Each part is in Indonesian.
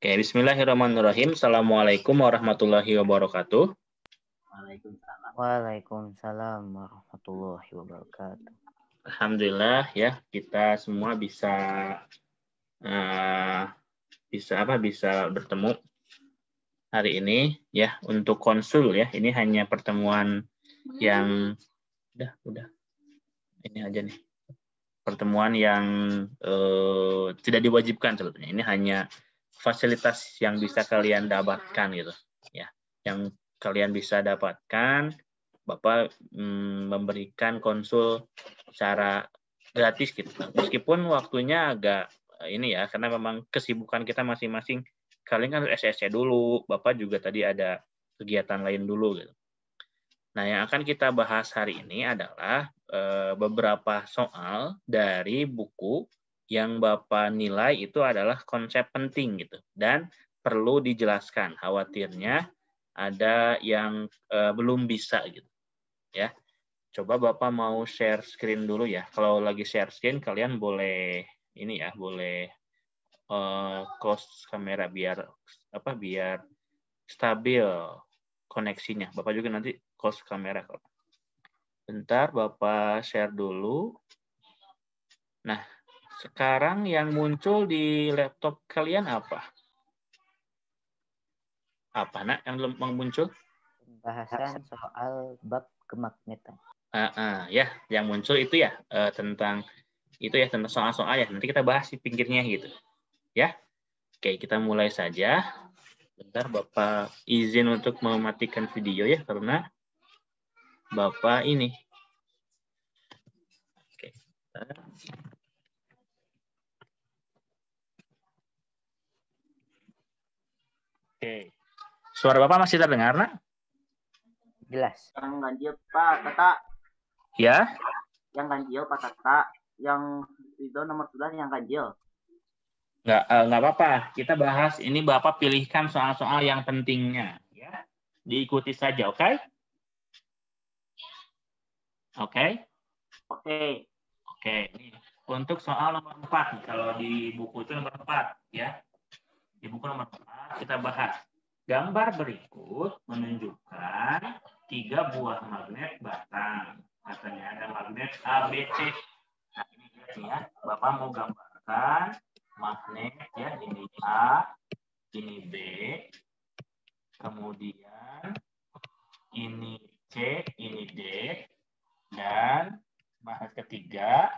Oke, bismillahirrahmanirrahim. Assalamualaikum warahmatullahi wabarakatuh. Waalaikumsalam warahmatullahi wabarakatuh. Alhamdulillah ya, kita semua bisa bertemu hari ini ya untuk konsul ya. Ini hanya pertemuan yang udah. Ini aja nih. Pertemuan yang tidak diwajibkan sebetulnya. Ini hanya fasilitas yang bisa kalian dapatkan gitu ya. Yang kalian bisa dapatkan, Bapak memberikan konsul secara gratis gitu. Meskipun waktunya agak ini ya, karena memang kesibukan kita masing-masing. Kalian kan harus SSC dulu, Bapak juga tadi ada kegiatan lain dulu gitu. Nah, yang akan kita bahas hari ini adalah beberapa soal dari buku yang Bapak nilai itu adalah konsep penting gitu dan perlu dijelaskan. Khawatirnya ada yang belum bisa gitu. Ya. Coba Bapak mau share screen dulu ya. Kalau lagi share screen kalian boleh ini ya, boleh close kamera biar stabil koneksinya. Bapak juga nanti close kamera kok. Bentar, Bapak share dulu. Nah, sekarang yang muncul di laptop kalian apa? Apa, Nak, yang belum muncul? Pembahasan soal bab kemagnetan. Ya, yang muncul itu ya tentang soal-soal ya. Nanti kita bahas di pinggirnya gitu. Ya. Oke, kita mulai saja. Bentar, Bapak izin untuk mematikan video ya, karena Bapak ini. Oke. Oke. Suara Bapak masih terdengar, Nak? Jelas. Yang ganjil Pak Tata. Ya. Yang ganjil Pak Tata. Yang itu nomor 11 yang ganjil. Nggak apa-apa. Kita bahas ini Bapak pilihkan soal-soal yang pentingnya. Ya. Diikuti saja, oke? Oke? Oke. Oke. Untuk soal nomor 4. Kalau di buku itu nomor 4. Ya. Di buku nomor 4 kita bahas. Gambar berikut menunjukkan 3 buah magnet batang. Katanya ada magnet ABC. Nah, ini ya. Bapak mau gambarkan magnet ya, ini A, ini B, kemudian ini C, ini D, dan bahas ketiga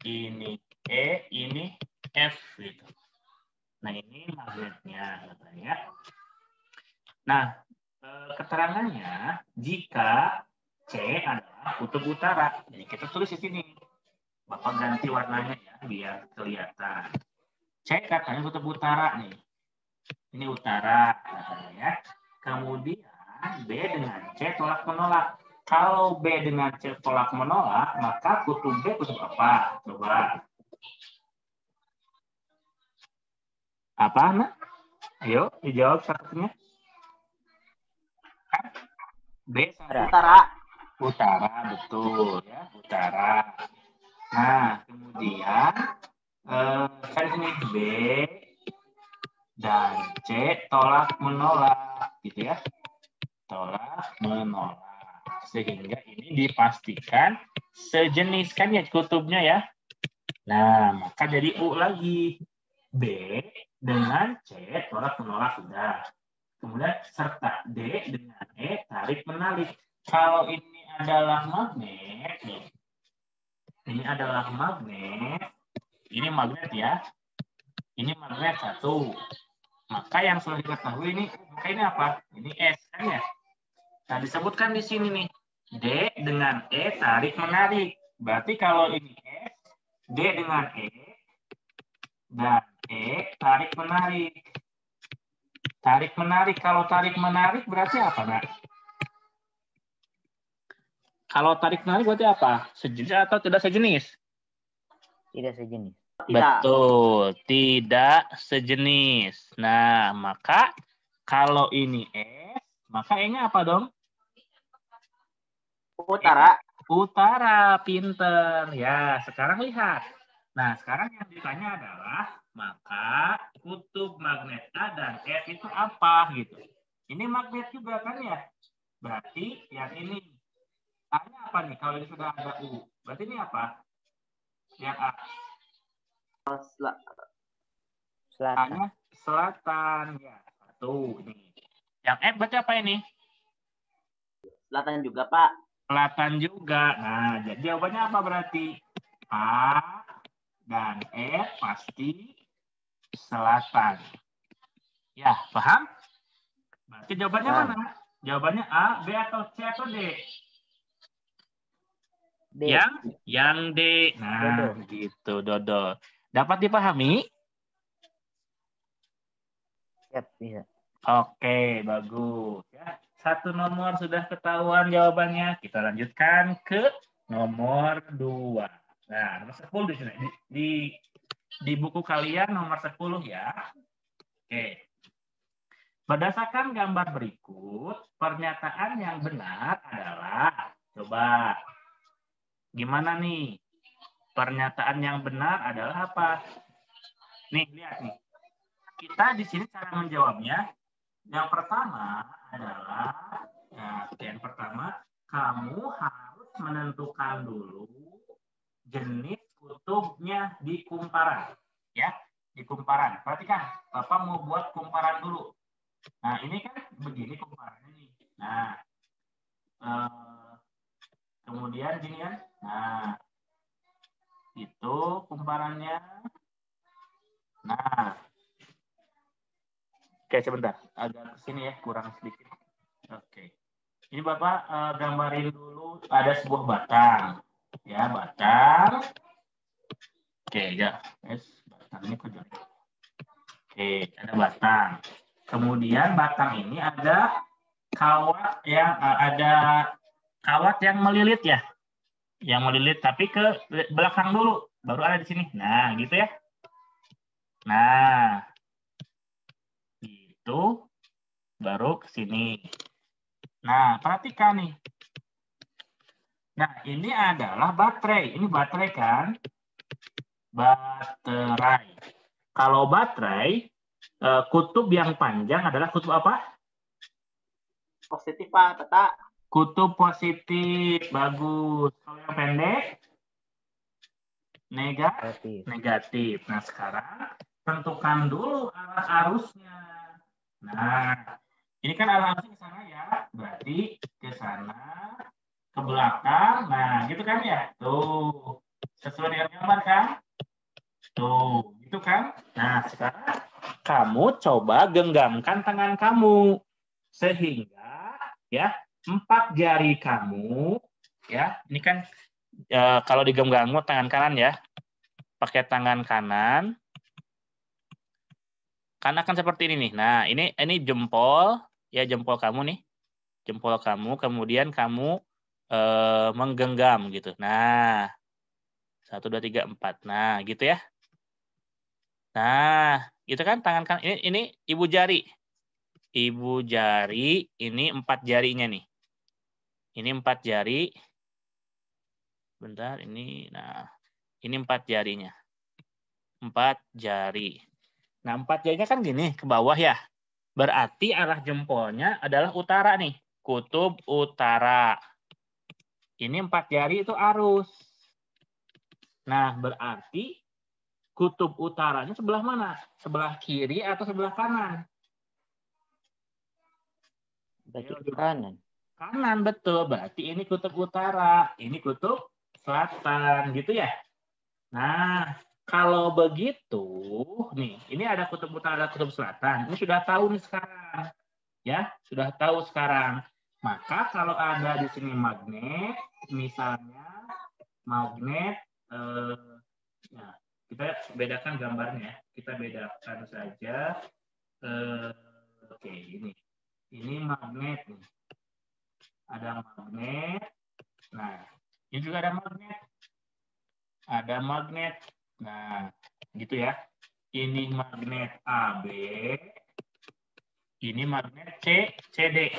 ini E, ini F gitu. Nah, ini magnetnya katanya. Nah, keterangannya jika C adalah kutub utara. Jadi kita tulis di sini. Bapak ganti warnanya ya biar kelihatan. C katanya kutub utara nih. Ini utara katanya ya. Kemudian B dengan C tolak menolak. Kalau B dengan C tolak menolak, maka kutub B kutub apa? Coba. Apa, Nak? Ayo, dijawab satunya. B utara. Utara, betul ya, utara. Nah, kemudian kan ini B dan C tolak menolak, gitu ya. Tolak menolak. Sehingga ini dipastikan sejenis kan ya kutubnya ya. Nah, maka jadi U lagi. B dengan C tolak menolak sudah. Kemudian serta D dengan E tarik menarik. Kalau ini adalah magnet, ini adalah magnet, ini magnet ya. Ini magnet satu. Maka yang sudah diketahui ini, maka ini apa? Ini S kan ya. Nah, disebutkan di sini nih, D dengan E tarik menarik. Berarti kalau ini S, D dengan E, dan E tarik menarik. Tarik menarik, kalau tarik menarik berarti apa, Nak? Kalau tarik menarik berarti apa? Sejenis atau tidak sejenis? Tidak sejenis. Betul, tidak sejenis. Nah, maka kalau ini S, maka E-nya apa dong? Utara. Utara, pinter. Ya, sekarang lihat. Nah, sekarang yang ditanya adalah, maka kutub kutub magnet A dan F itu apa gitu. Ini magnet juga kan ya. Berarti yang ini A-nya apa nih? Kalau ini sudah ada U. Berarti ini apa? Yang A. Selatan. A-nya selatan. Ya, satu. Ini. Yang F berarti apa ini? Selatan juga, Pak. Selatan juga. Nah, jadi jawabannya apa berarti? A dan F pasti selatan. Ya, paham? Berarti jawabannya mana? Jawabannya A, B atau C atau D? D. Yang D. Nah, Dodo. gitu, Dodo. Dapat dipahami? Siap, bisa. Oke, bagus. Ya, satu nomor sudah ketahuan jawabannya. Kita lanjutkan ke nomor 2. Nah, nomor 10 di sini. Di buku kalian nomor 10 ya. Oke. Berdasarkan gambar berikut, pernyataan yang benar adalah, coba, gimana nih? Pernyataan yang benar adalah apa? Nih, lihat nih. Kita di sini cara menjawabnya. Yang pertama adalah, yang pertama, kamu harus menentukan dulu jenis kutubnya di kumparan. Ya, di kumparan. Perhatikan, Bapak mau buat kumparan dulu. Nah, ini kan begini kumparannya nih. Nah, kemudian gini kan. Nah, itu kumparannya. Nah, oke sebentar. Agak kesini ya, kurang sedikit. Oke. Ini Bapak gambarin dulu ada sebuah batang. Ya, batang. Oke, ya. Batang ini kok jelek. Oke, ada batang. Kemudian batang ini ada kawat yang melilit ya. Yang melilit tapi ke belakang dulu, baru ada di sini. Nah, gitu ya. Nah, gitu. Baru ke sini. Nah, perhatikan nih. Nah, ini adalah baterai. Ini baterai kan? Baterai. Kalau baterai, kutub yang panjang adalah kutub apa? Positif, Pak, Tata. Kutub positif. Bagus. Kalau yang pendek? Negatif. Nah, sekarang tentukan dulu arah arusnya. Nah, ini kan arah arusnya ke sana ya. Berarti ke sana, ke belakang. Nah, gitu kan ya? Tuh. Sesuai dengan gambar kan? Tuh, gitu kan? Nah, sekarang kamu coba genggamkan tangan kamu. Sehingga ya, 4 jari kamu ya, ini kan kalau digenggam tangan kanan ya, pakai tangan kanan. Kan akan seperti ini nih. Nah, ini jempol ya, jempol kamu nih. Jempol kamu, kemudian kamu menggenggam gitu. Nah, 1 2 3 4. Nah, gitu ya. Nah, gitu kan tangan kanan ini ibu jari. Ibu jari ini 4 jarinya nih. Ini 4 jari. Bentar, ini nah, ini 4 jarinya. 4 jari. Nah, 4 jarinya kan gini ke bawah ya. Berarti arah jempolnya adalah utara nih. Kutub utara. Ini 4 jari itu arus. Nah, berarti kutub utaranya sebelah mana? Sebelah kiri atau sebelah kanan? Berarti kanan. Kanan, betul. Berarti ini kutub utara. Ini kutub selatan. Gitu ya? Nah, kalau begitu, nih, ini ada kutub utara, ada kutub selatan. Ini sudah tahu nih sekarang. Ya, sudah tahu sekarang. Maka kalau ada di sini magnet, misalnya magnet, nah, kita bedakan gambarnya. Kita bedakan saja. Oke, ini magnet nih. Ada magnet. Nah, ini juga ada magnet. Ada magnet. Nah, gitu ya. Ini magnet AB. Ini magnet CD.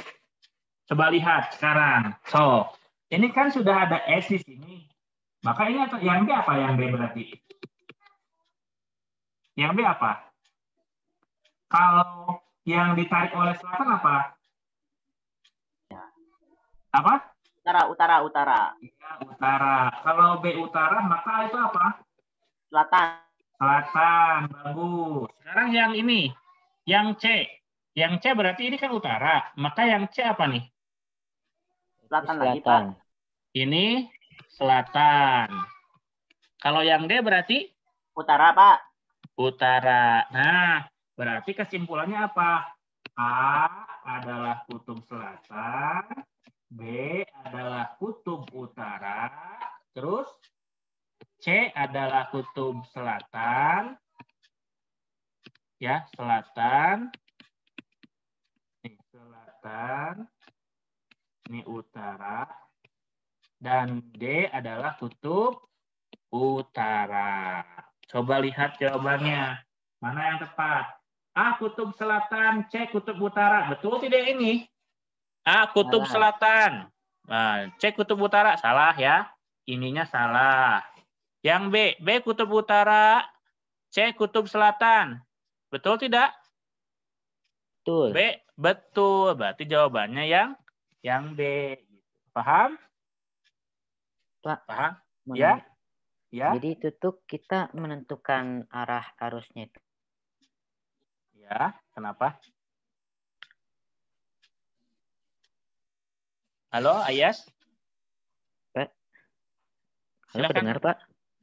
Coba lihat sekarang. So, ini kan sudah ada S di sini. Maka ini yang B apa? Yang B berarti? Yang B apa? Kalau yang ditarik oleh selatan apa? Apa? Utara, utara. Ya, utara. Kalau B utara, maka itu apa? Selatan. Selatan. Bagus. Sekarang yang ini, yang C. Yang C berarti ini kan utara. Maka yang C apa nih? Selatan lagi, Pak. Ini selatan. Kalau yang D berarti? Utara, Pak. Utara. Nah, berarti kesimpulannya apa? A adalah kutub selatan, B adalah kutub utara, terus C adalah kutub selatan, ya selatan, ini selatan, ini utara, dan D adalah kutub utara. Coba lihat jawabannya. Mana yang tepat? A kutub selatan, C kutub utara. Betul tidak ini? A kutub selatan. Nah, C kutub utara. Salah ya. Ininya salah. Yang B, B kutub utara, C kutub selatan. Betul tidak? Betul. B, betul. Berarti jawabannya yang B. Paham? Pak. Paham? Ya? Ya. Jadi itu tuh kita menentukan arah arusnya itu. Ya, kenapa? Halo, Ayas? Pak. Halo, Silakan. kedengar, Pak?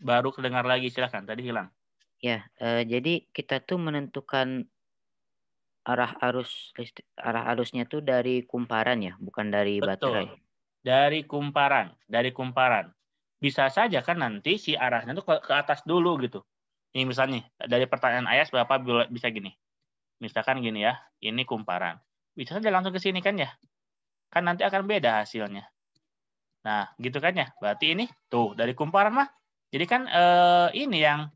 Baru kedengar lagi, silakan. Tadi hilang. Ya, jadi kita tuh menentukan arah arusnya tuh dari kumparan ya, bukan dari Betul. baterai. Dari kumparan. Bisa saja kan nanti si arahnya tuh ke atas dulu gitu. Ini misalnya dari pertanyaan Ayas Bapak bisa gini. Misalkan gini ya, ini kumparan. Bisa saja langsung ke sini kan ya? Kan nanti akan beda hasilnya. Nah, gitu kan ya? Berarti ini tuh dari kumparan mah. Jadi kan ini yang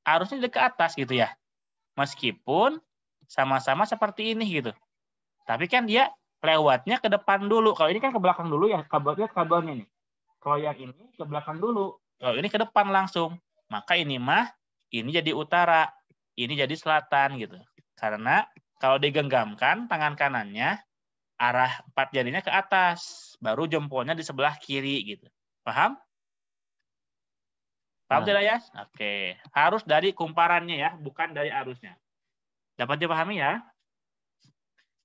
arusnya ke atas gitu ya. Meskipun sama-sama seperti ini gitu. Tapi kan dia lewatnya ke depan dulu. Kalau ini kan ke belakang dulu ya, kabelnya nih. Kalau yang ini ke belakang dulu. Kalau ini ke depan langsung. Maka ini mah, ini jadi utara. Ini jadi selatan gitu. Karena kalau digenggamkan tangan kanannya, arah 4 jarinya ke atas. Baru jempolnya di sebelah kiri gitu. Paham? Paham tidak ya? Oke. Harus dari kumparannya ya, bukan dari arusnya. Dapat dipahami ya?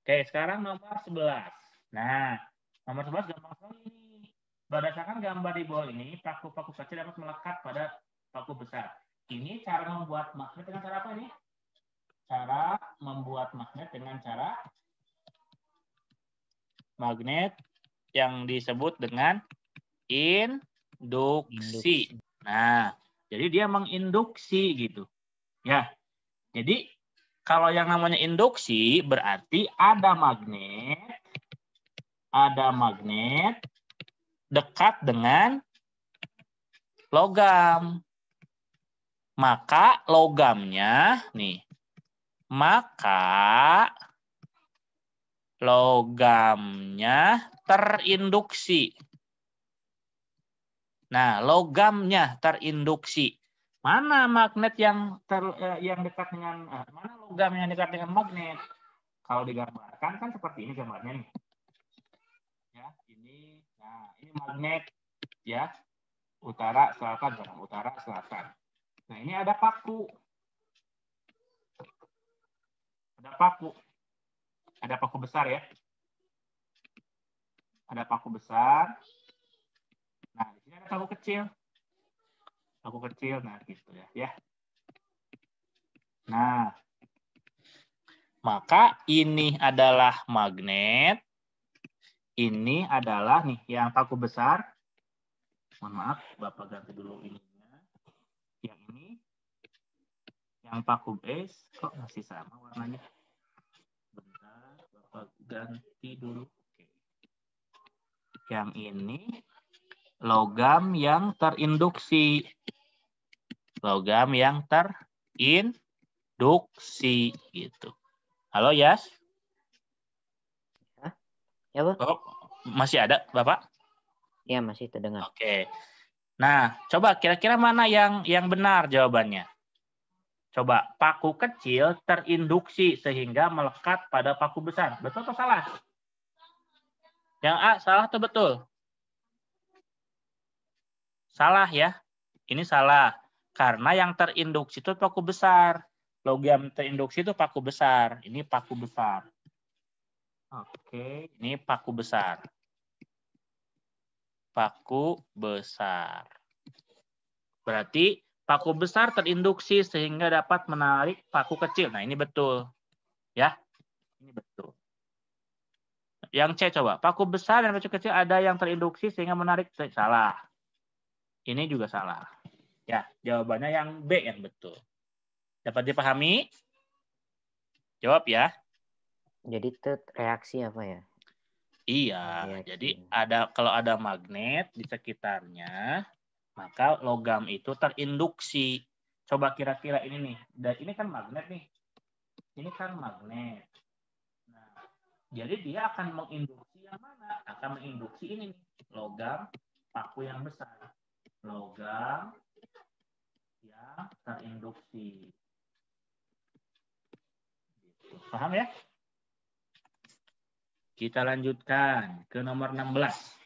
Oke, sekarang nomor 11. Nah, nomor 11 gampang sekali ini. Berdasarkan gambar di bawah ini, paku-paku kecil dapat melekat pada paku besar. Ini cara membuat magnet dengan cara apa ini? Cara membuat magnet dengan cara magnet yang disebut dengan induksi. Nah, jadi dia menginduksi gitu. Ya. Jadi kalau yang namanya induksi berarti ada magnet dekat dengan logam. Maka logamnya terinduksi. Nah, logamnya terinduksi. Mana magnet yang dekat dengan mana logam yang dekat dengan magnet? Kalau digambarkan kan seperti ini gambarnya nih. Ya, ini magnet ya. Utara, selatan. Nah, ini ada paku. Ada paku besar ya. Ada paku besar. Nah, di sini ada paku kecil. Nah gitu ya. Nah, maka ini adalah magnet. Ini adalah nih yang paku besar. Mohon maaf, Bapak ganti dulu ininya. Yang ini, yang paku base, kok masih sama warnanya? Bentar, Bapak ganti dulu. Oke. Yang ini logam yang terinduksi. Gitu. Halo, Yas? Ya, Pak. Oh, masih ada, Bapak? Ya, masih terdengar. Oke. Nah, coba kira-kira mana yang benar jawabannya? Coba, paku kecil terinduksi sehingga melekat pada paku besar. Betul atau salah? Yang A, salah atau betul? Salah ya. Ini salah. Karena yang terinduksi itu paku besar. Logam terinduksi itu paku besar. Ini paku besar. Oke, ini paku besar. Paku besar. Berarti paku besar terinduksi sehingga dapat menarik paku kecil. Nah, ini betul. Ya. Ini betul. Yang C coba. Paku besar dan paku kecil ada yang terinduksi sehingga menarik. Salah. Ini juga salah. Ya, jawabannya yang B yang betul. Dapat dipahami? Jawab ya. Jadi itu reaksi apa ya? Iya, Reaksi. jadi kalau ada magnet di sekitarnya, maka logam itu terinduksi. Coba kira-kira ini nih. Dan ini kan magnet nih. Ini kan magnet. Nah, jadi dia akan menginduksi yang mana? Akan menginduksi ini nih. Logam paku yang besar. Logam yang terinduksi. Paham ya? Kita lanjutkan ke nomor 16.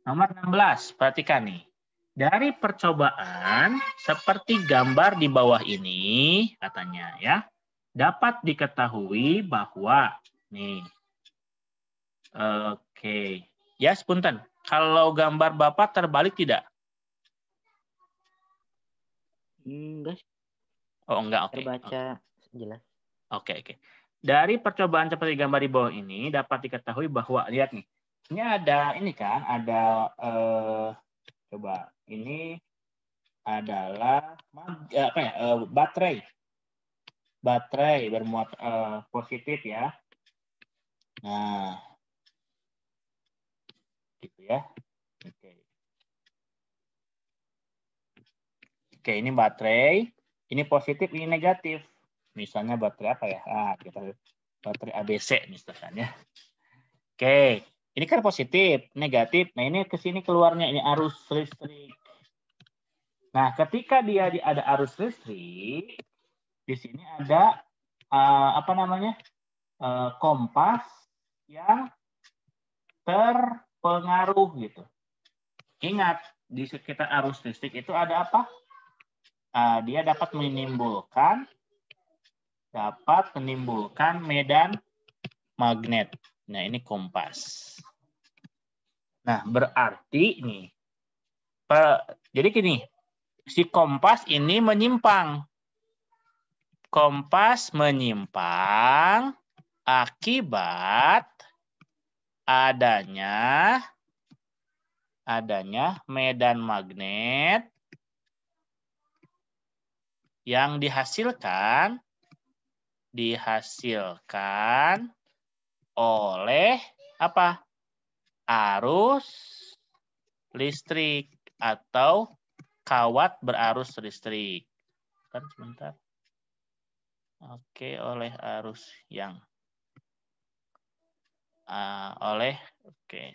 Nomor 16, perhatikan nih. Dari percobaan seperti gambar di bawah ini, katanya ya, dapat diketahui bahwa nih. Oke. Ya, sepunten. Kalau gambar Bapak terbalik tidak? Enggak. Oh, enggak, oke. Terbaca jelas. Oke. Dari percobaan seperti gambar di bawah ini dapat diketahui bahwa, lihat nih. Ini ada ini kan, ada coba ini adalah baterai. Baterai bermuat positif ya. Nah, gitu ya. Oke, ini baterai. Ini positif, ini negatif. Misalnya baterai apa ya? Kita baterai ABC misalkan ya. Oke, ini kan positif, negatif. Nah, ini ke sini keluarnya ini arus listrik. Nah, ketika dia ada arus listrik, di sini ada kompas yang terpengaruh gitu. Ingat, di sekitar arus listrik itu ada apa? Dia dapat menimbulkan medan magnet. Nah, ini kompas. Nah, berarti nih, jadi gini, si kompas ini menyimpang. Kompas menyimpang akibat adanya medan magnet yang dihasilkan oleh apa? Arus listrik atau kawat berarus listrik. Sebentar. Oke, oleh arus yang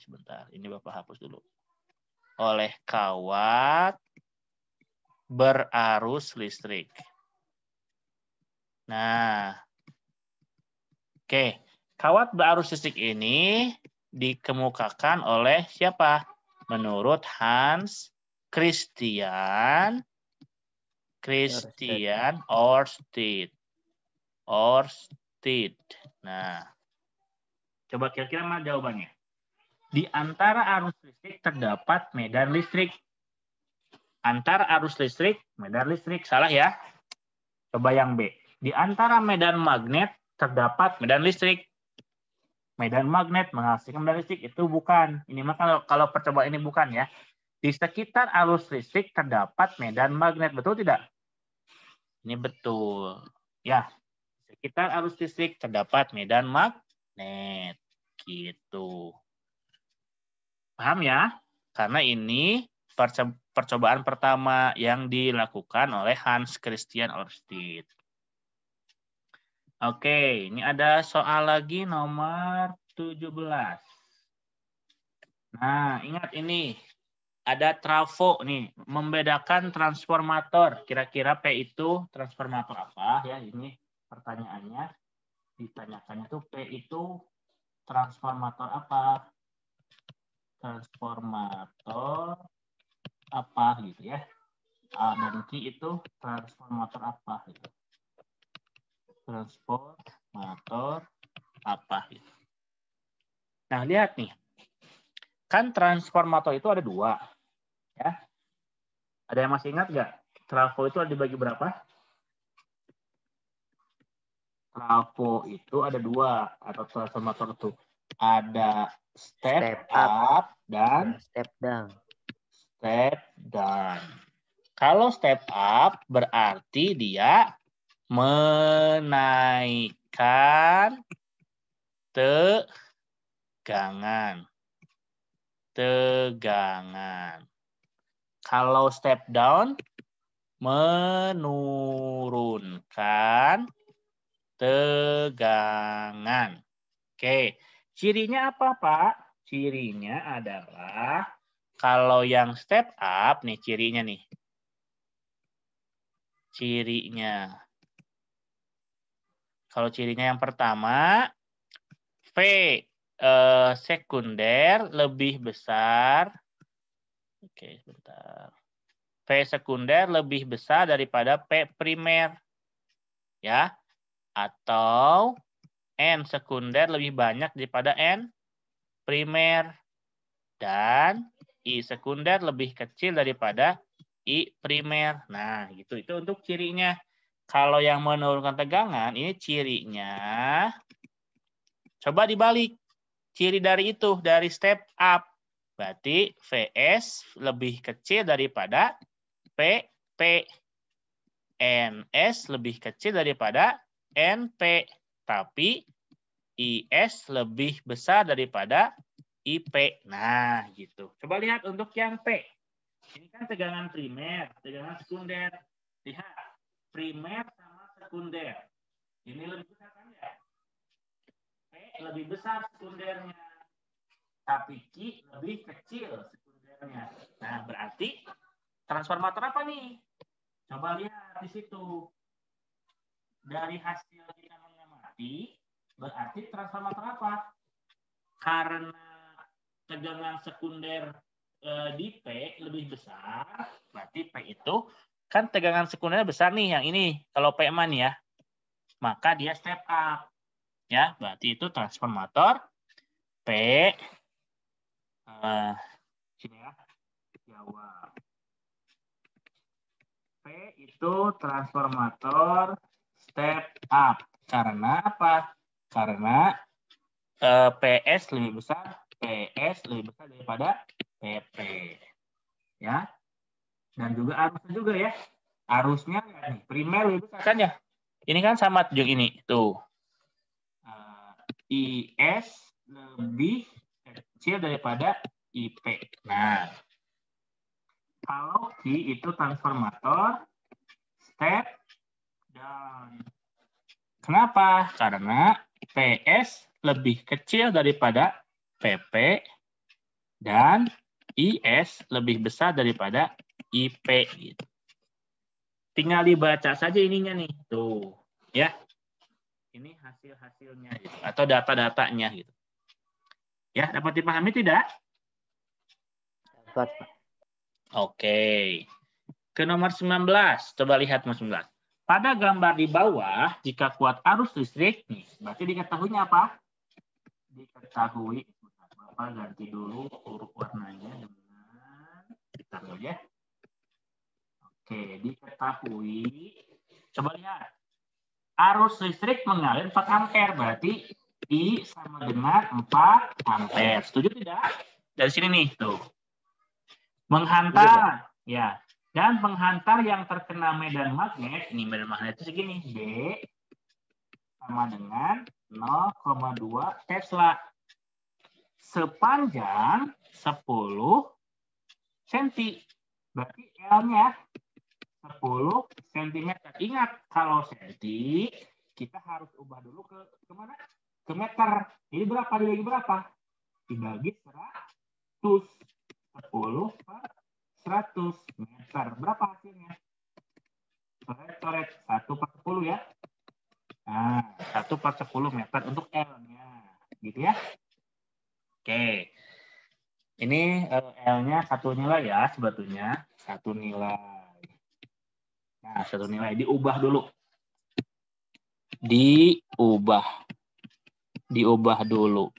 sebentar. Ini Bapak hapus dulu. Oleh kawat berarus listrik. Nah, oke. Kawat berarus listrik ini dikemukakan oleh siapa? Menurut Hans Christian Ørsted. Nah, coba kira-kira mana jawabannya? Di antara arus listrik terdapat medan listrik. Antara arus listrik, medan listrik. Salah ya? Coba yang B. Di antara medan magnet terdapat medan listrik. Medan magnet menghasilkan medan listrik. Itu bukan. Ini mah kalau percobaan ini bukan ya. Di sekitar arus listrik terdapat medan magnet. Betul tidak? Ini betul. Ya. Di sekitar arus listrik terdapat medan magnet. Gitu. Paham ya? Karena ini percobaan pertama yang dilakukan oleh Hans Christian Ørsted. Oke, ini ada soal lagi nomor 17. Nah, ingat ini. ada trafo nih, membedakan transformator. Kira-kira P itu transformator apa ya? Ini pertanyaannya. Ditanyakannya tuh P itu transformator apa? Transformator apa gitu ya. A dan Q itu transformator apa gitu. Transformator apa gitu. Nah, lihat nih. Kan transformator itu ada 2. Ya. Ada yang masih ingat nggak? Trafo itu ada dibagi berapa? Trafo itu ada 2 atau transformator itu. Ada step up dan step down. Step down. Kalau step up berarti dia menaikkan tegangan. Kalau step down menurunkan tegangan. Oke, cirinya apa, Pak? Cirinya adalah kalau yang step up nih cirinya nih. Kalau cirinya yang pertama, V sekunder lebih besar. Oke, sebentar. V sekunder lebih besar daripada P primer. Ya. Atau N sekunder lebih banyak daripada N primer. Dan I sekunder lebih kecil daripada I primer. Nah, gitu. Itu untuk cirinya. Kalau yang menurunkan tegangan, ini cirinya. Coba dibalik. Ciri dari itu, dari step up. Berarti Vs lebih kecil daripada PP. Ns lebih kecil daripada NP. Tapi IS lebih besar daripada IP. Nah, gitu. Coba lihat untuk yang P. Ini kan tegangan primer, tegangan sekunder. Lihat, primer sama sekunder. Ini lebih besar kan ya? P lebih besar sekundernya. Tapi Q lebih kecil sekundernya. Nah, berarti transformator apa nih? Coba lihat di situ. Dari hasil kita mengamati, berarti transformator apa? Karena tegangan sekunder di P lebih besar, berarti P itu kan tegangan sekundernya besar nih yang ini. Kalau P man ya, maka dia step up. Ya, berarti itu transformator P sini ya. Jawab. P itu transformator step up. Karena apa? Karena PS lebih besar, PS lebih besar daripada PP. Ya. Dan juga arusnya juga ya. Arusnya nih, primer lebih besar kan ya? Ini kan sama juga ini. Tuh. IS lebih kecil daripada IP. Nah, kalau Q itu transformator step down. Kenapa? Karena PS lebih kecil daripada PP dan IS lebih besar daripada IP. Gitu. Tinggal dibaca saja ininya nih. Tuh. Ya. Ini hasil-hasilnya gitu. Atau data-datanya gitu. Ya, dapat dipahami tidak? Dapat, Pak. Oke. Ke nomor 19. Coba lihat nomor 19. Pada gambar di bawah, jika kuat arus listrik, nih, berarti diketahuinya apa? Diketahui, Bapak ganti dulu huruf warnanya dengan, bentar ya. Oke, diketahui. Coba lihat. Arus listrik mengalir 4 ampere, berarti I sama dengan 4 ampere. Setuju tidak? Dari sini nih, tuh. Menghantar, ya. Dan penghantar yang terkena medan magnet, ini medan magnet itu segini, B sama dengan 0,2 Tesla. Sepanjang 10 cm. Berarti L-nya 10 cm. Ingat, kalau senti, kita harus ubah dulu ke mana? Ke meter. Jadi berapa dibagi berapa? Dibagi 100. 10 per 100 meter. Berapa hasilnya? Coret-coret 1 per 10 ya. Nah, 1 per 10 meter untuk L-nya. Gitu ya. Oke. Ini L-nya satu nilai ya sebetulnya. Satu nilai. Nah, satu nilai. Diubah dulu. Diubah dulu.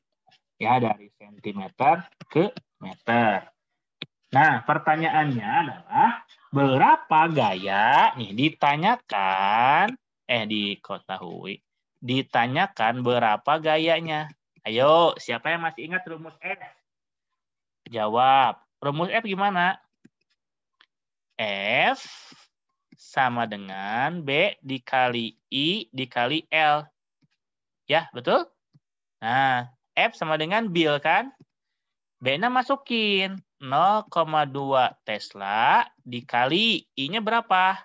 Ya, dari sentimeter ke meter. Nah, pertanyaannya adalah berapa gaya? Nih, ditanyakan berapa gayanya. Ayo, siapa yang masih ingat rumus F? Jawab. Rumus F gimana? F sama dengan B dikali I dikali L. Ya, betul? Nah, F sama dengan bil kan? B-nya masukin 0,2 Tesla dikali I-nya berapa?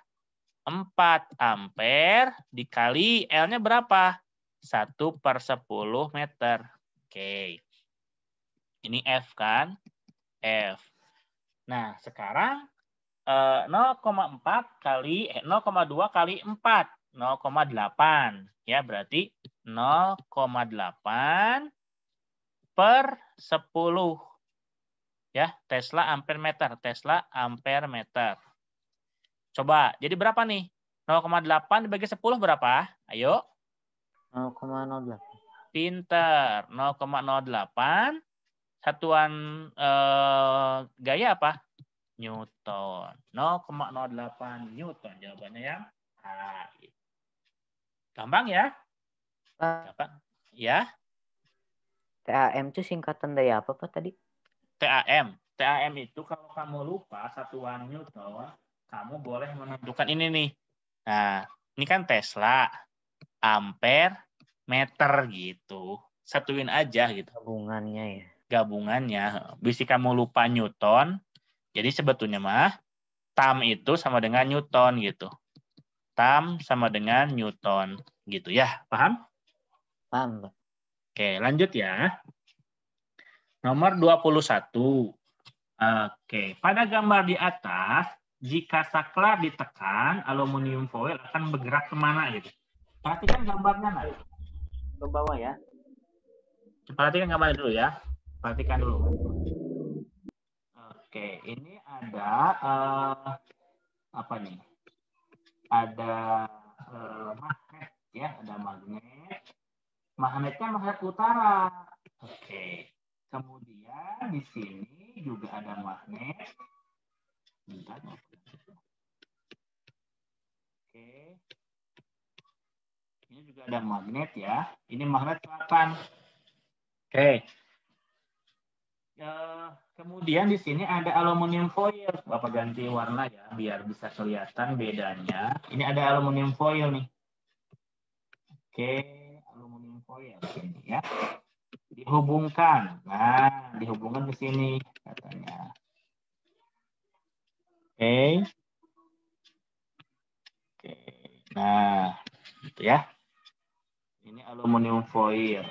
4 ampere dikali L-nya berapa? 1 per 10 meter. Oke. Ini F kan? F. Nah, sekarang 0,2 kali 4. 0,8. Ya, berarti 0,8 per 10. Ya, Tesla ampere meter. Tesla ampere meter. Coba, jadi berapa nih? 0,8 dibagi 10 berapa? Ayo. 0,08. Pinter. 0,08. Satuan gaya apa? Newton. 0,08 Newton. Jawabannya yang A. Gampang ya? Gampang. Ya. TAM itu singkatan dari apa Pak tadi? TAM. TAM itu kalau kamu lupa satuan Newton, kamu boleh menentukan ini nih. Nah, ini kan Tesla, ampere, meter gitu. Satuin aja gitu. Gabungannya ya. Gabungannya. Bisa kamu lupa Newton, jadi sebetulnya mah tam itu sama dengan Newton gitu. Tam sama dengan Newton gitu ya. Paham? Paham, Pak. Oke, lanjut ya. Nomor 21. Oke, pada gambar di atas, jika saklar ditekan, aluminium foil akan bergerak kemana gitu. Perhatikan gambarnya, nah. Ke bawah ya. Perhatikan gambarnya dulu ya. Perhatikan dulu. Oke, ini ada apa nih? Ada magnet ya, ada magnet. Magnetnya magnet utara. Oke. Kemudian di sini juga ada magnet. Bentar. Oke. Ini juga ada magnet ya. Ini magnet selatan. Oke. Kemudian di sini ada aluminium foil. Bapak ganti warna ya, biar bisa kelihatan bedanya. Ini ada aluminium foil nih. Oke, aluminium foil ini ya. Dihubungkan. Nah, dihubungkan ke sini katanya. Oke. Oke. Nah, gitu ya. Ini aluminium foil.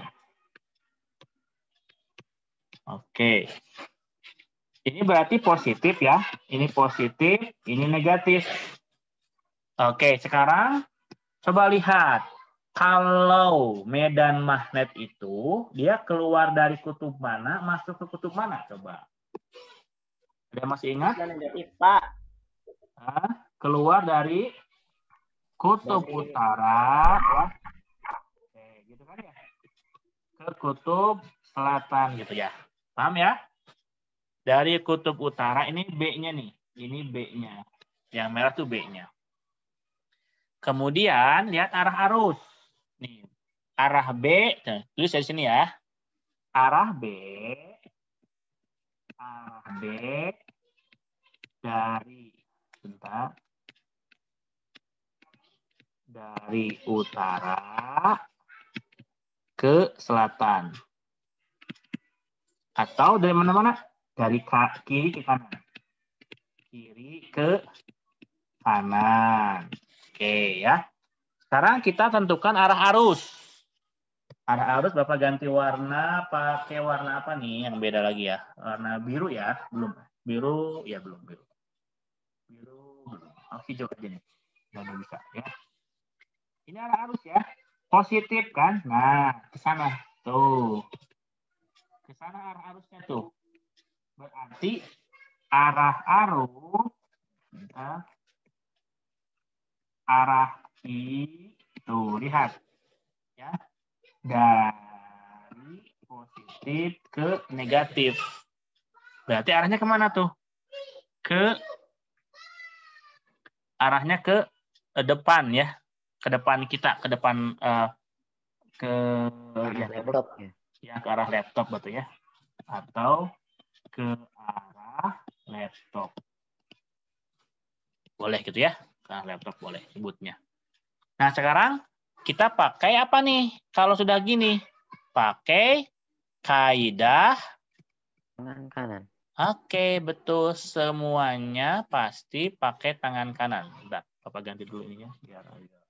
Oke. Ini berarti positif ya. Ini positif, ini negatif. Oke, sekarang coba lihat. Kalau medan magnet itu, dia keluar dari kutub mana, masuk ke kutub mana? Coba. Ada masih ingat? Negatif, Pak. Keluar dari kutub utara. Ya. Oke, gitu kan ya? Ke kutub selatan gitu ya. Paham ya? Dari kutub utara, ini B-nya nih. Ini B-nya. Yang merah tuh B-nya. Kemudian, lihat arah arus. Nih, arah B, tulis dari sini ya. Arah B dari, bentar, dari utara ke selatan. Atau dari mana-mana? Dari kiri ke kanan. Kiri ke kanan. Oke ya. Sekarang kita tentukan arah arus. Arah arus Bapak ganti warna, pakai warna apa nih yang beda lagi ya? Warna biru ya? Belum. Biru, ya belum. Biru. Belum. Oh, hijau aja nih. Udah bisa ya. Ini arah arus ya. Positif kan? Nah, ke sana. Tuh. Ke sana arah arusnya tuh. Berarti arah arus, arah I, tuh lihat ya, dari positif ke negatif. Berarti arahnya kemana tuh? Arahnya ke depan ya, ke depan kita, ke depan ke arah laptop ya. Ya ke arah laptop betul ya, atau ke arah laptop. Boleh gitu ya, ke arah laptop boleh sebutnya. Nah sekarang kita pakai apa nih? Kalau sudah gini, pakai kaidah Tangan kanan. Oke, betul. Semuanya pasti pakai tangan kanan. Bentar, Bapak ganti dulu ini ya, biar agak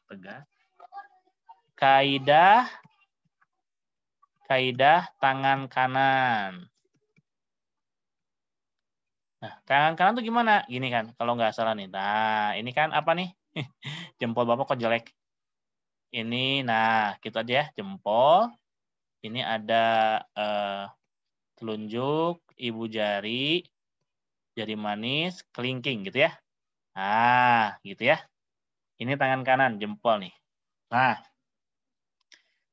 tegas. Kaidah tangan kanan. Nah, tangan kanan tuh gimana? Gini kan, kalau nggak salah nih. Nah, ini kan apa nih? Jempol Bapak kok jelek? Ini, nah, gitu aja ya, jempol. Ini ada telunjuk, ibu jari, jari manis, kelingking gitu ya. Nah, gitu ya. Ini tangan kanan, jempol nih. Nah,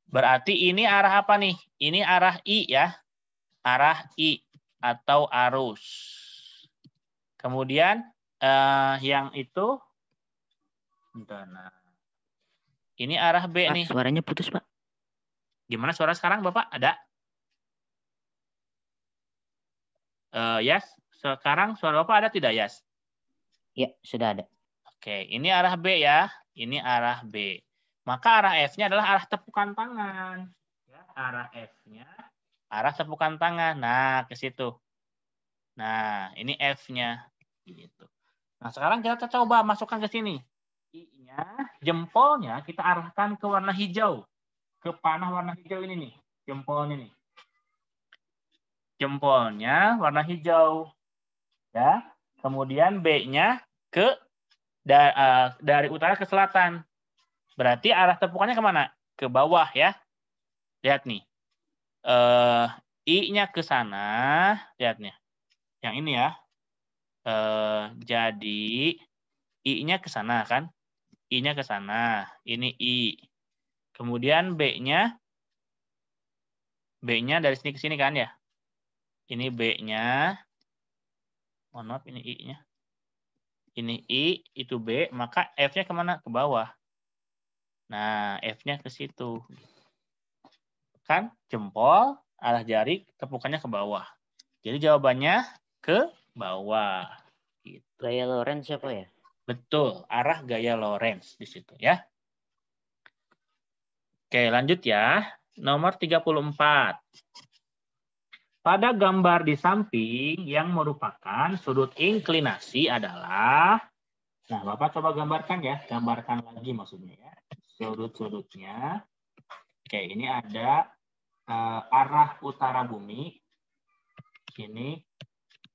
berarti ini arah apa nih? Ini arah I ya. Arah I atau arus. Kemudian yang itu, nah, ini arah B Pak, nih. suaranya putus, Pak. Gimana suara sekarang, Bapak? Ada? Yas, sekarang suara Bapak ada tidak, Yas? Ya, sudah ada. Oke, ini arah B ya. Ini arah B. Maka arah F-nya adalah arah tepukan tangan. Ya, arah F-nya arah tepukan tangan. Nah, ke situ. Nah, ini F-nya. Gitu. Nah, sekarang kita coba masukkan ke sini. I-nya, jempolnya kita arahkan ke warna hijau. Ke panah warna hijau ini nih. Jempolnya nih. Jempolnya warna hijau. Ya. Kemudian B-nya ke dari utara ke selatan. Berarti arah tepukannya kemana? Ke bawah ya. Lihat nih. I-nya ke sana. Lihat nih. Yang ini ya. Jadi I-nya ke sana kan. I-nya ke sana. Ini I. Kemudian B-nya dari sini ke sini kan ya. Ini B-nya. Mohon maaf ini I-nya. Ini I, itu B, maka F-nya kemana? Ke bawah. Nah, F-nya ke situ. Kan jempol, arah jari, tepukannya ke bawah. Jadi jawabannya ke bawah. Gitu. Gaya Lorentz siapa ya? Betul, arah gaya Lorentz di situ ya. Oke, lanjut ya. Nomor 34. Pada gambar di samping yang merupakan sudut inklinasi adalah, nah Bapak coba gambarkan ya, gambarkan lagi maksudnya ya, sudut-sudutnya. Oke, ini ada arah utara bumi, ini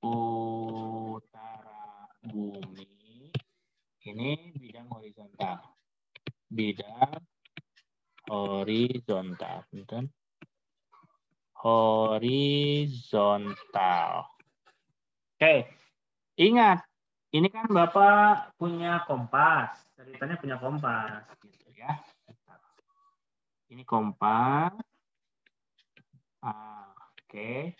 utara bumi, ini bidang horizontal, horizontal. Oke, ingat, ini kan Bapak punya kompas, ceritanya punya kompas, gitu ya. Ini kompas. Oke.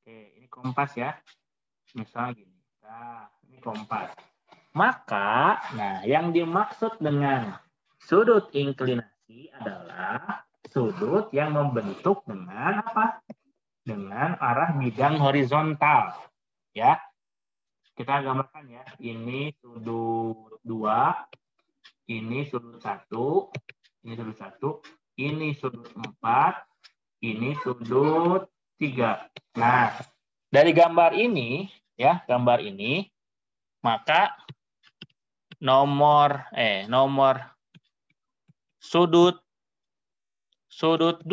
Oke, ini kompas ya. Misal gini. Nah, ini kompas. Maka, nah yang dimaksud dengan sudut inklinasi adalah sudut yang membentuk dengan apa? Dengan arah bidang horizontal. Ya. Kita gambarkan ya. Ini sudut 2, ini sudut 1, ini sudut 1, ini sudut 4, ini sudut 3. Nah, dari gambar ini ya, maka nomor sudut 2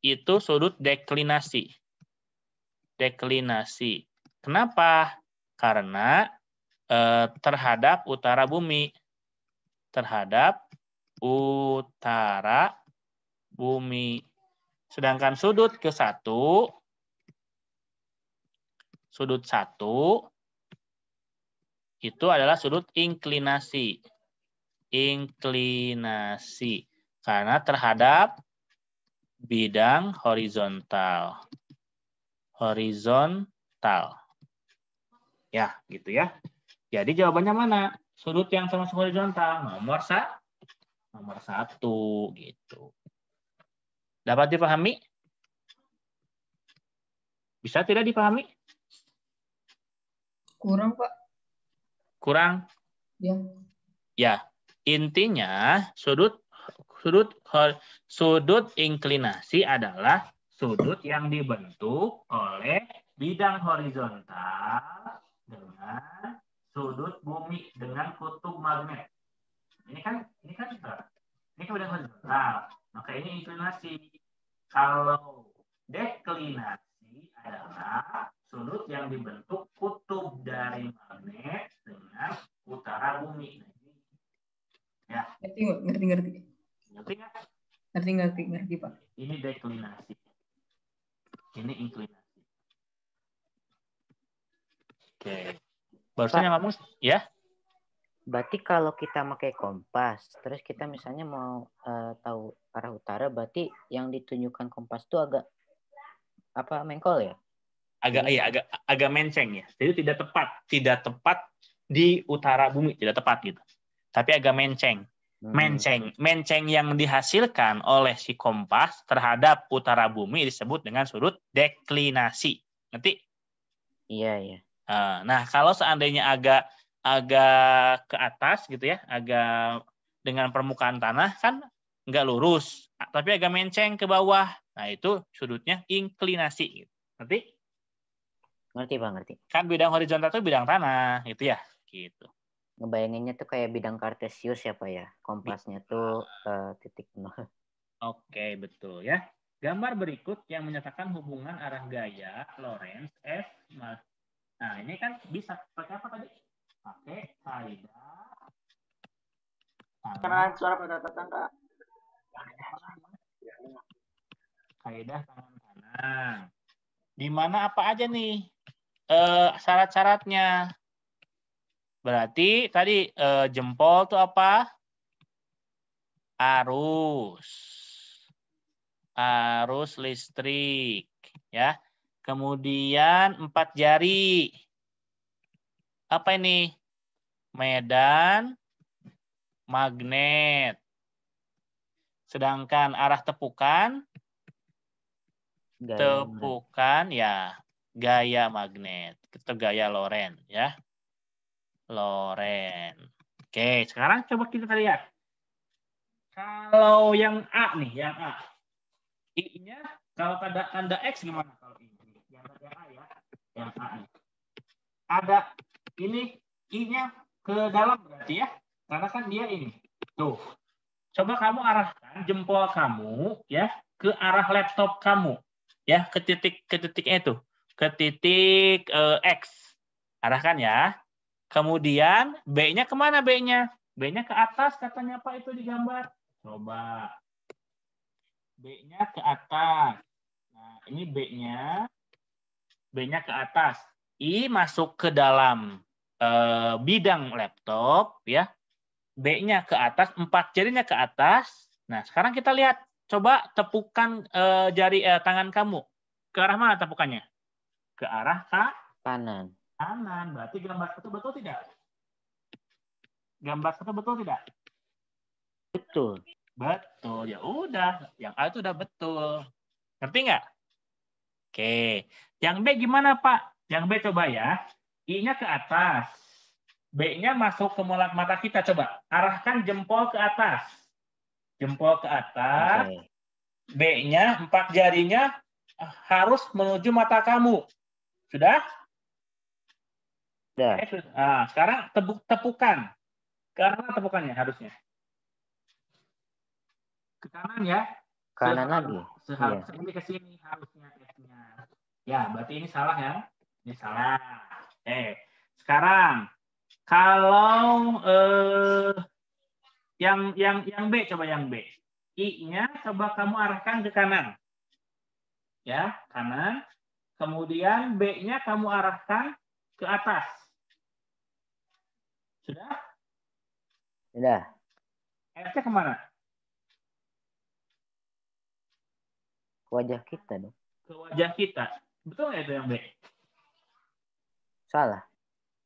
itu sudut deklinasi. Deklinasi. Kenapa? Karena terhadap utara bumi. Terhadap utara bumi. Sedangkan sudut ke-1, sudut 1 itu adalah sudut inklinasi. Inklinasi. Karena terhadap bidang horizontal. Horizontal. Ya, gitu ya. Jadi jawabannya mana? Sudut yang sama-sama horizontal. Nomor 1 gitu. Dapat dipahami? Bisa tidak dipahami? Kurang, Pak. Kurang? Ya. Ya, intinya sudut inklinasi adalah sudut yang dibentuk oleh bidang horizontal dengan sudut bumi dengan kutub magnet. Ini kan bidang horizontal. Maka ini inklinasi. Kalau deklinasi adalah sudut yang dibentuk kutub dari magnet dengan utara bumi. Ya. Ngerti. Ngerti nggak? Ngerti, Pak. Ini deklinasi. Ini inklinasi. Oke. Barusan yang ngomong, ya? Berarti kalau kita pakai kompas, terus kita misalnya mau tahu arah utara, berarti yang ditunjukkan kompas itu agak mengkol ya? Agak menceng ya. Jadi tidak tepat di utara bumi, tidak tepat gitu. Tapi agak menceng. Menceng yang dihasilkan oleh si kompas terhadap utara bumi disebut dengan sudut deklinasi. Ngerti? Iya. Nah, kalau seandainya agak ke atas gitu ya, agak dengan permukaan tanah kan nggak lurus, tapi agak menceng ke bawah. Nah, itu sudutnya inklinasi. Ngerti? Ngerti, Pak, ngerti. Kan bidang horizontal itu bidang tanah, gitu ya. Gitu. Ngebayanginnya tuh kayak bidang kartesius ya, Pak ya. Kompasnya tuh titik nol. Oke, betul ya. Gambar berikut yang menyatakan hubungan arah gaya Lorentz F. Nah, ini kan bisa pakai apa tadi? Pakai kaidah Karena suara pada datang, Kak. Kaidah tangan kanan. Di mana apa aja nih syarat-syaratnya? Berarti tadi jempol itu apa? Arus listrik, ya. Kemudian 4 jari. Apa ini? Medan magnet. Sedangkan arah tepukan ya gaya magnet atau gaya Lorentz ya. Lorentz. Oke, sekarang coba kita lihat. Kalau yang A nih, yang A. I-nya kalau tanda X gimana kalau ini? Yang A ya. Yang A nih. Ada ini I-nya ke dalam berarti ya. Karena kan dia ini. Tuh. Coba kamu arahkan jempol kamu ya ke arah laptop kamu. Ya, ke titiknya itu. Ke titik X. Arahkan ya. Kemudian B-nya kemana B-nya? B-nya ke atas katanya Pak itu digambar. Coba. B-nya ke atas. Nah, ini B-nya. B-nya ke atas. I masuk ke dalam bidang laptop ya. B-nya ke atas, 4 jarinya ke atas. Nah, sekarang kita lihat. Coba tepukan jari tangan kamu. Ke arah mana tepukannya? Ke arah kanan. Kanan. Berarti gambar satu betul tidak? Gambar satu betul tidak? Betul. Betul. Ya udah. Yang A itu udah betul. Ngerti nggak? Oke. Yang B gimana, Pak? Yang B coba ya. I-nya ke atas. B-nya masuk ke mata kita. Coba. Arahkan jempol ke atas. Jempol ke atas. Okay. B-nya, 4 jarinya harus menuju mata kamu. Sudah? Sudah. Nah, sekarang tepukan. Ke kanan atau bukannya harusnya? Ke kanan ya. Kanan lagi. Seharusnya ini ke sini harusnya F-nya. Ya, berarti ini salah ya. Ini salah. Sekarang kalau yang B, coba yang B. I-nya coba kamu arahkan ke kanan. Ya, kanan. Kemudian B-nya kamu arahkan ke atas. Sudah? Sudah. F-nya kemana? Ke wajah kita dong. Ke wajah kita. Betul nggak itu yang B? Salah.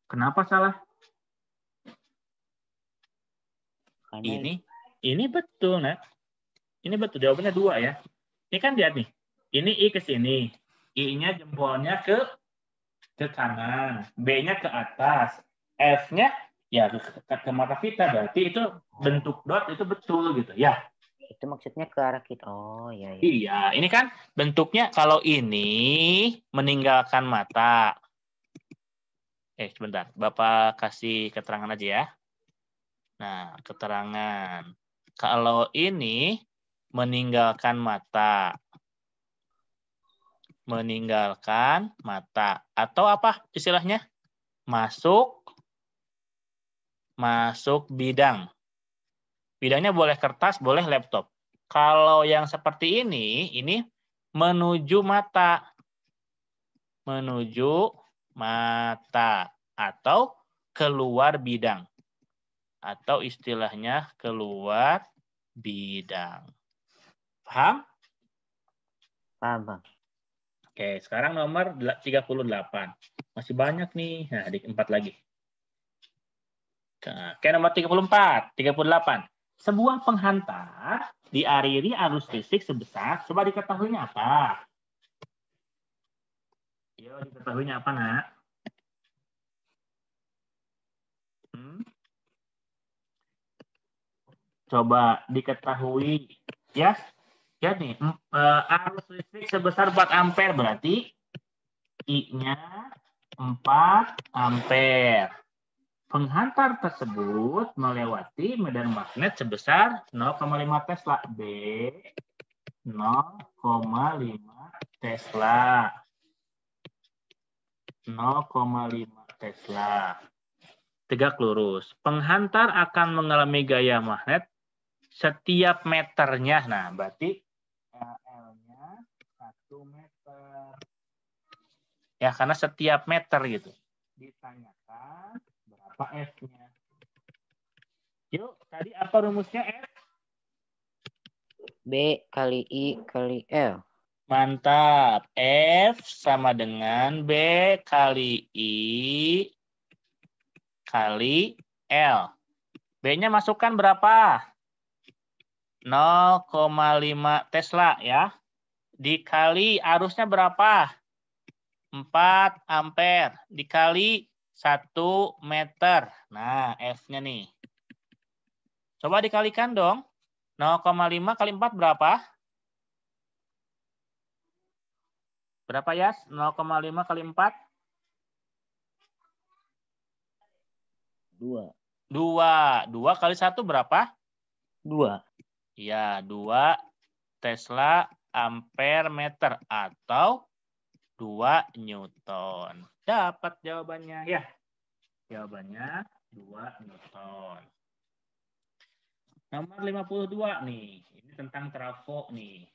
Kenapa salah? Karena Ini betul, Nak. Ini betul. Jawabannya 2 ya. Ini kan lihat nih. Ini I ke sini. I-nya jempolnya ke kanan. B-nya ke atas. F-nya ya ke mata kita. Berarti itu bentuk dot itu betul gitu. Ya. itu maksudnya ke arah kita. Oh, iya. Iya, ini kan bentuknya kalau ini meninggalkan mata. Sebentar. Bapak kasih keterangan aja ya. Nah, keterangan. Kalau ini meninggalkan mata. Meninggalkan mata. Atau apa istilahnya? Masuk bidang. Bidangnya boleh kertas, boleh laptop. Kalau yang seperti ini menuju mata. Menuju mata. Atau keluar bidang. Atau istilahnya keluar bidang. Paham? Paham, Bang. Oke, sekarang nomor 38. Masih banyak nih. Nah, 4 lagi. Oke, nomor 38. Sebuah penghantar diakhiri arus listrik sebesar, coba diketahuinya apa? Yo, diketahuinya apa, Nak? Coba diketahui ya. Ya nih, arus listrik sebesar 4 ampere berarti I-nya 4 ampere. Penghantar tersebut melewati medan magnet sebesar 0,5 Tesla. B 0,5 Tesla. 0,5 Tesla. Tegak lurus. Penghantar akan mengalami gaya magnet setiap meternya. Nah, berarti L-nya 1 meter. Ya, karena setiap meter gitu. Ditanyakan berapa F-nya. Yuk, tadi apa rumusnya F? B kali I kali L. Mantap. F sama dengan B kali I kali L. B-nya masukkan berapa? 0,5 Tesla ya. Dikali arusnya berapa? 4 ampere. Dikali 1 meter. Nah, F-nya nih. Coba dikalikan dong. 0,5 kali 4 berapa? Berapa ya? 0,5 kali 4? 2. 2 kali 1 berapa? 2. Ya, 2 Tesla ampere meter atau 2 Newton. Dapat jawabannya ya. Jawabannya 2 Newton. Nomor 52 nih. Ini tentang trafo nih.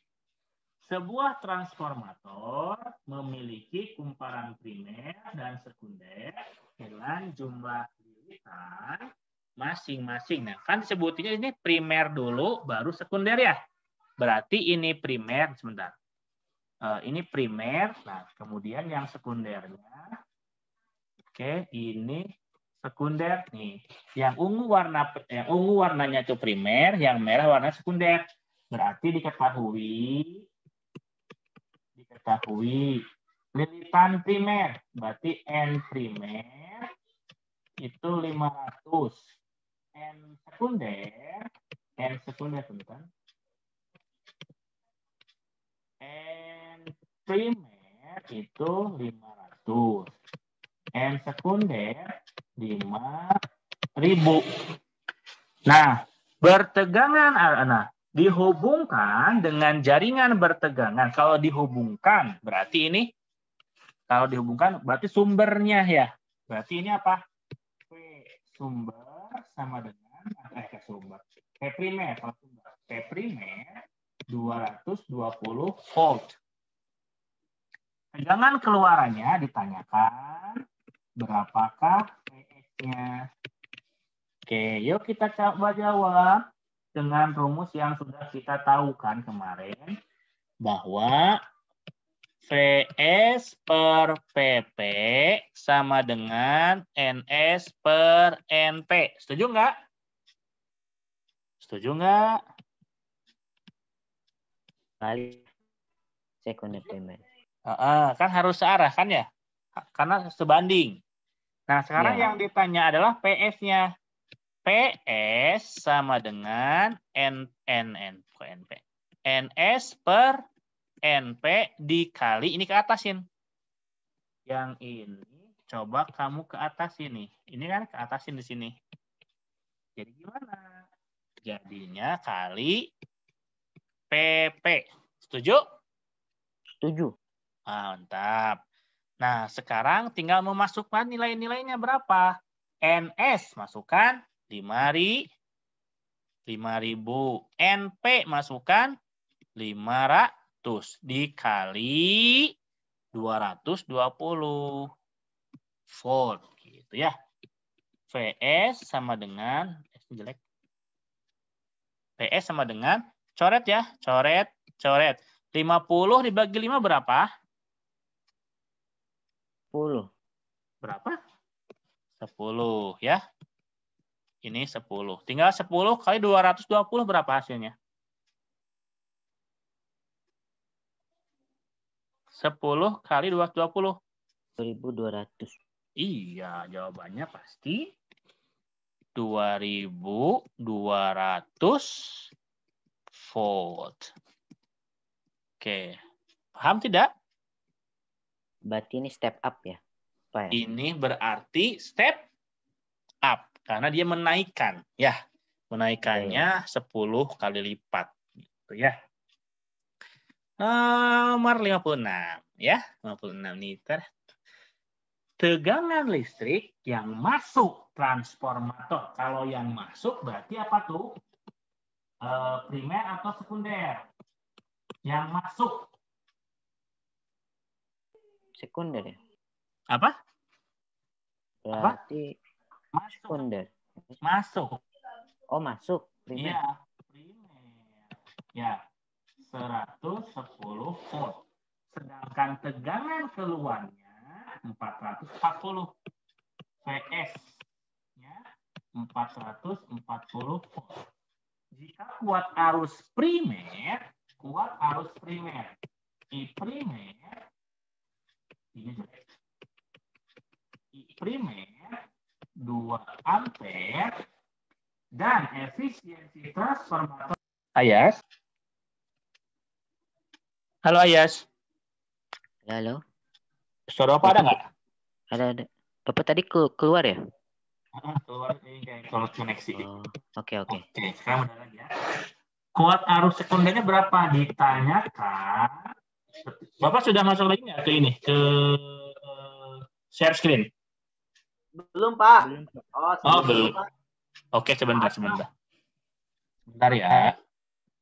Sebuah transformator memiliki kumparan primer dan sekunder dengan jumlah lilitan masing-masing. Nah, kan disebutnya ini primer dulu, baru sekunder ya. Berarti ini primer, sebentar. Ini primer, nah kemudian yang sekundernya. Oke, ini sekunder nih. Yang ungu warnanya itu primer, yang merah warna sekunder. Berarti diketahui lilitan primer. Berarti N primer itu 500. N sekunder bentar. N primer itu 500. N sekunder 5.000. Nah, dihubungkan dengan jaringan bertegangan. Kalau dihubungkan, berarti ini, kalau dihubungkan, berarti sumbernya ya. Berarti ini apa? P sumber sama dengan, sumber. P primer, P primer 220 volt. Tegangan keluarannya ditanyakan, berapakah PS-nya? Oke, yuk kita coba jawab dengan rumus yang sudah kita tahu kan kemarin, bahwa Vs per Pp sama dengan Ns per Np. Setuju nggak? Setuju nggak? Kali sekunder primer. Kan harus searah kan ya? Karena sebanding. Nah, sekarang yang ditanya adalah PS-nya. PS sama dengan NP. NS per NP dikali, ini ke atasin. Yang ini coba kamu ke atas ini. Ini kan ke atasin di sini. Jadi gimana? Jadinya kali PP. Setuju? Setuju. Mantap. Nah, sekarang tinggal memasukkan nilai-nilainya berapa? NS masukkan 5.000. NP masukkan 500 dikali 220 volt gitu ya. VS sama dengan jelek. PS sama dengan coret ya, coret. 50 dibagi 5 berapa? 10. Berapa? 10 ya. Ini 10. Tinggal 10 kali 220 berapa hasilnya? 10 kali 220. 2.200. Iya, jawabannya pasti 2.200 volt. Oke. Paham tidak? Berarti ini step up ya? Pak, ya? Ini berarti step up. Karena dia menaikkan. Ya, menaikannya 10 kali lipat. Gitu ya. Nomor 56. Ya, 56 liter. Tegangan listrik yang masuk transformator. Kalau yang masuk berarti apa tuh? Primer atau sekunder? Yang masuk. Sekunder ya? Apa? Berarti Masuk. sekunder. Masuk. Oh, masuk. Primer. Iya, primer. Ya, 110 volt. Sedangkan tegangan keluarnya 440. PS-nya 440 volt. Jika kuat arus primer, I primer 2 ampere dan efisiensi transformator. Ayas? Halo Ayas. Halo. Suara apa ada nggak? Ada. Bapak tadi keluar ya? Keluar ini kayak kalau koneksi. Oke. Oke, sekarang udah lagi ya. Kuat arus sekundernya berapa? Ditanyakan. Bapak sudah masuk lagi nggak ke ini? Ke share screen? Belum, Pak. Belum. Oke, sebentar. Bentar ya.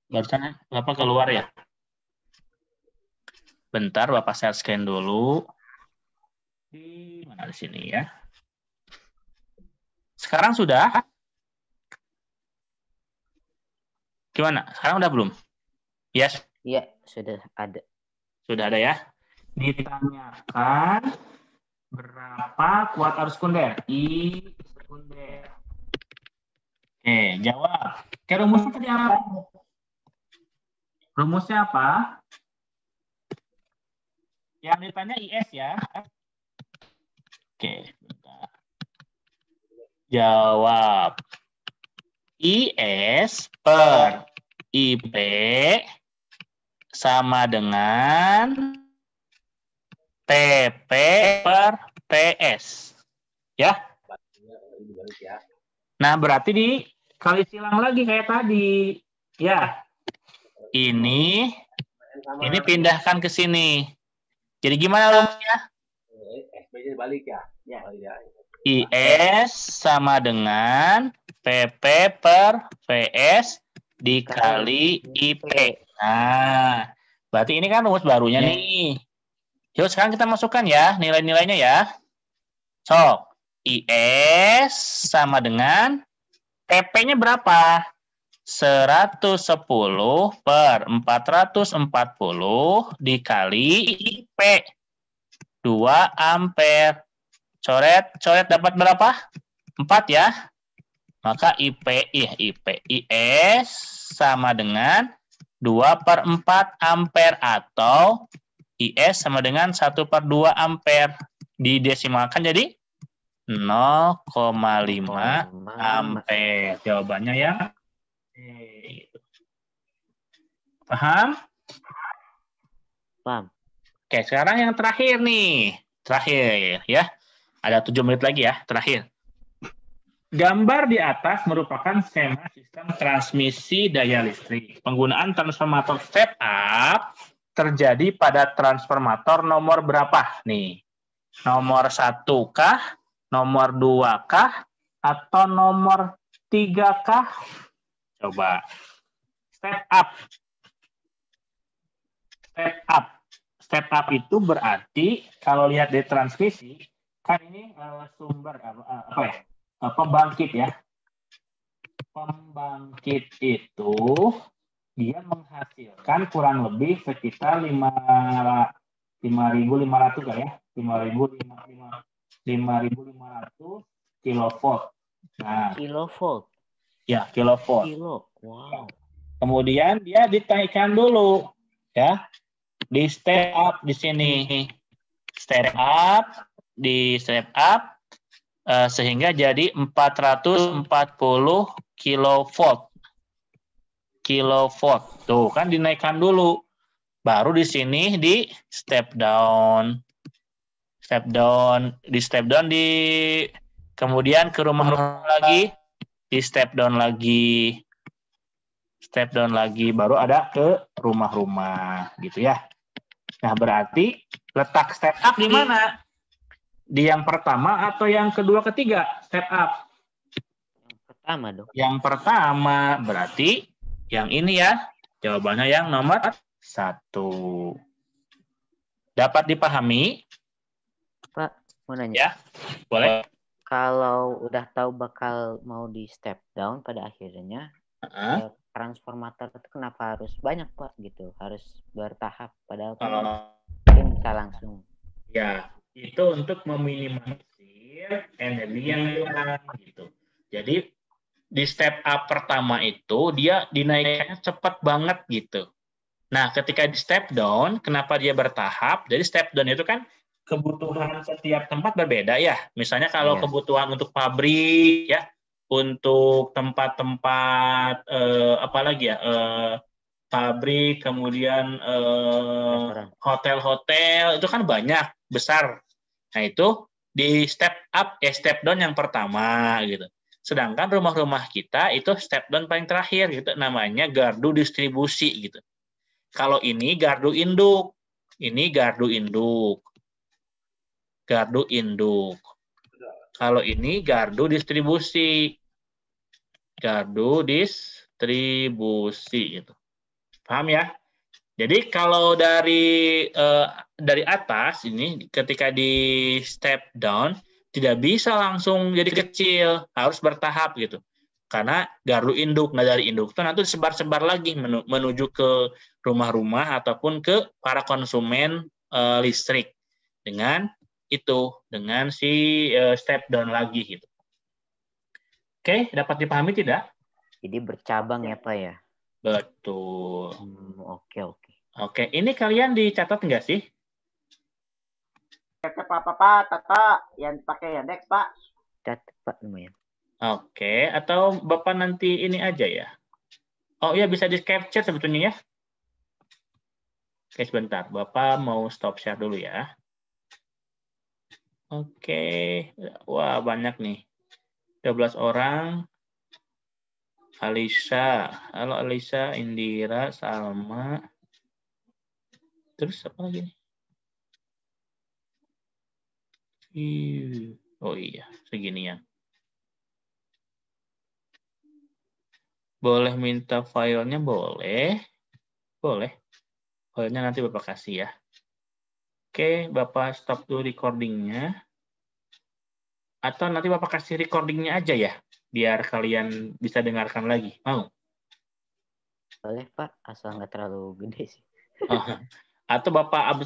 Barusan Bapak keluar ya. Bentar, Bapak share screen dulu. Di mana di sini ya? Sekarang sudah? Gimana? Sekarang udah belum? Yes. Iya, sudah ada. Sudah ada ya. Ditanyakan berapa kuat arus sekunder? I sekunder. Oke, jawab. Oke, rumusnya tadi apa? Rumusnya apa? Yang ditanya IS ya. Oke, bentar. Jawab. IS per IP sama dengan TP per PS. Ya. Nah, berarti kali silang lagi kayak tadi. Ya, ini pindahkan ke sini. Jadi gimana rumusnya? SB-nya balik ya. Ya. IS sama dengan PP per VS dikali IP. Nah, berarti ini kan rumus barunya nih. Yuk sekarang kita masukkan ya nilai-nilainya ya. So, IS sama dengan PP-nya berapa? 110 per 440 dikali IP. 2 ampere. Coret dapat berapa? 4 ya. Maka IS sama dengan 2 per 4 ampere atau IS sama dengan 1 per 2 ampere. Didesimalkan jadi 0,5 ampere. Jawabannya ya. Paham? Paham. Oke, sekarang yang terakhir nih. Terakhir ya. Ada 7 menit lagi ya, terakhir. Gambar di atas merupakan skema sistem transmisi daya listrik. Penggunaan transformator step up terjadi pada transformator nomor berapa? Nih, nomor 1 kah? Nomor 2 kah? Atau nomor 3 kah? Coba. Step up. Step up. Step up itu berarti, kalau lihat di transmisi, kan ini sumber apa ya? Pembangkit ya. Pembangkit itu dia menghasilkan kurang lebih sekitar 5.500 ya, 5.500 kilovolt. Nah, Kilovolt. ya, kilovolt. Kilo. Wow. Kemudian dia ditaikkan dulu ya. Di step up di sini. Step up sehingga jadi 440 kilovolt. Tuh kan dinaikkan dulu. Baru di sini di step down. Kemudian ke rumah lagi, di step down lagi. Baru ada ke rumah-rumah gitu ya. Nah, berarti letak step up di mana? Di yang pertama atau yang kedua, ketiga step up? Yang pertama dong. Yang pertama, berarti yang ini ya. Jawabannya yang nomor 1. Dapat dipahami? Pak, mau nanya. Ya, boleh. Kalau udah tahu bakal mau di step down pada akhirnya, transformator itu kenapa harus banyak Pak gitu? Harus bertahap padahal mungkin bisa langsung. Ya, itu untuk meminimalisir energi yang hilang gitu. Jadi di step up pertama itu dia dinaikkannya cepat banget gitu. Nah, ketika di step down, kenapa dia bertahap? Jadi step down itu kan kebutuhan setiap tempat berbeda ya. Misalnya kalau kebutuhan untuk pabrik ya, untuk tempat-tempat pabrik, kemudian hotel-hotel itu kan banyak, besar. Nah, itu di step up step down yang pertama gitu. Sedangkan rumah-rumah kita itu step down paling terakhir gitu, namanya gardu distribusi gitu. Kalau ini gardu induk. Ini gardu induk. Kalau ini gardu distribusi. Gitu. Paham ya? Jadi kalau dari atas ini ketika di step down tidak bisa langsung jadi kecil, harus bertahap gitu. Karena gardu induk. Nah, dari induk itu nanti sebar-sebar lagi menuju ke rumah-rumah ataupun ke para konsumen listrik dengan si step down lagi gitu. Oke, dapat dipahami tidak? Jadi bercabang ya Pak ya? Betul. Oke. Oke, ini kalian dicatat nggak sih? Catat Pak, Tata yang pakai Yandex Pak. Catat Pak lumayan. Oke, atau Bapak nanti ini aja ya? Oh iya, bisa di capture sebetulnya ya. Oke, sebentar. Bapak mau stop share dulu ya. Oke. Wah, banyak nih. 12 orang. Alisa. Halo Alisa, Indira, Salma. Terus apa lagi nih? Oh iya, segini ya. Boleh minta filenya? Boleh. Boleh. Filenya nanti Bapak kasih ya. Oke, Bapak stop dulu recordingnya. Atau nanti Bapak kasih recordingnya aja ya, biar kalian bisa dengarkan lagi. Mau? Boleh Pak, asal nggak terlalu gede sih. Atau Bapak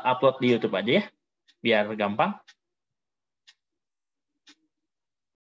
upload di YouTube aja ya, biar gampang.